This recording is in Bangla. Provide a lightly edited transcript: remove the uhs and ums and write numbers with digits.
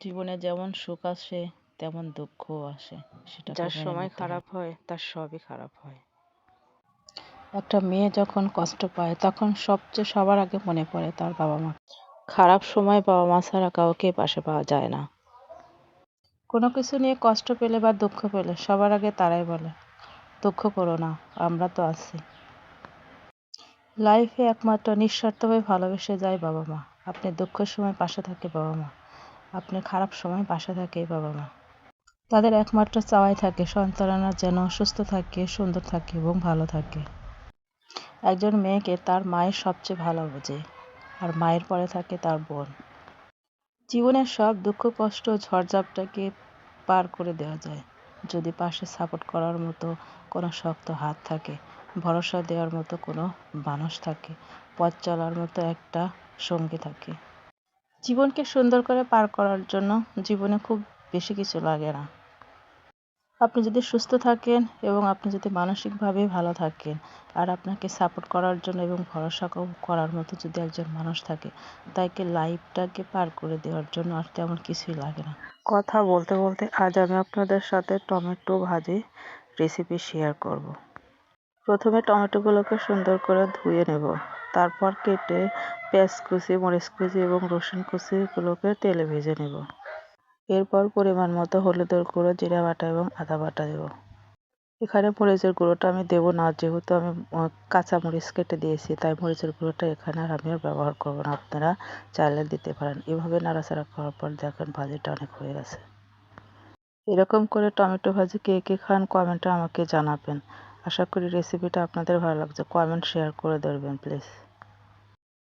জীবনে যেমন সুখ আসে তেমন দুঃখও আসে, সেটা তো যার মেনে সময় নিতে খারাপ হবে। হয় তার সবই খারাপ হয়। একটা মেয়ে যখন কষ্ট পায় তখন সবার আগে মনে পড়ে তার বাবা মা। খারাপ সময় বাবা মা ছাড়া কাউকে পাশে পাওয়া যায় না। কোনো কিছু নিয়ে কষ্ট পেলে বা দুঃখ পেলে সবার আগে তারাই বলে, দুঃখ করো না, আমরা তো আছি। লাইফে একমাত্র নিঃস্বার্থভাবে ভালোবেসে যায় বাবা মা। আপনি দুঃখের সময় পাশে থাকে বাবা মা, আপনি খারাপ সময় পাশে থাকে বাবা মা। তাদের একমাত্র চাওয়াই থাকে সন্তানরা যেন সুস্থ থাকে, সুন্দর থাকে এবং ভালো থাকে। একজন মেয়েকে তার মায়ের সবচেয়ে ভালো বোঝে, আর মায়ের পরে থাকে তার বোন। জীবনের সব দুঃখ কষ্ট ঝড়ঝাপটাকে পার করে দেওয়া যায় যদি পাশে সাপোর্ট করার মতো কোনো শক্ত হাত থাকে, ভরসা দেওয়ার মতো কোনো মানুষ থাকে, পথ চলার মতো একটা সঙ্গী থাকে। জীবনকে সুন্দর করে পার করার জন্য জীবনে খুব বেশি কিছু লাগে না। আপনি যদি সুস্থ থাকেন এবং আপনি যদি মানসিকভাবে ভালো থাকেন, আর আপনাকে সাপোর্ট করার জন্য এবং ভরসা করার মতো যদি একজন মানুষ থাকে, তাকে লাইফটাকে পার করে দেওয়ার জন্য আর তেমন কিছুই লাগে না। কথা বলতে বলতে আজ আমি আপনাদের সাথে টমেটো ভাজি রেসিপি শেয়ার করব। প্রথমে টমেটোগুলোকে সুন্দর করে ধুয়ে নেব, তারপর কেটে পেঁয়াজ কুচি, মরিচ কুচি এবং রসুন কুচিগুলোকে তেলে ভেজে নেব। এরপর পরিমাণ মতো হলুদের গুঁড়ো, জিরা বাটা এবং আদা বাটা দেব। এখানে মরিচের গুঁড়োটা আমি দেবো না, যেহেতু আমি কাঁচা মরিচ কেটে দিয়েছি, তাই মরিচের গুঁড়োটা এখানে আর আমি আর ব্যবহার করবো না। আপনারা চাইলে দিতে পারেন। এভাবে নাড়াচাড়া করার পর দেখেন ভাজিটা অনেক হয়ে গেছে। এরকম করে টমেটো ভাজি কে কে খান কমেন্টে আমাকে জানাবেন। আশা করি রেসিপিটা আপনাদের ভালো লাগছে। কমেন্ট শেয়ার করে দেবেন প্লিজ।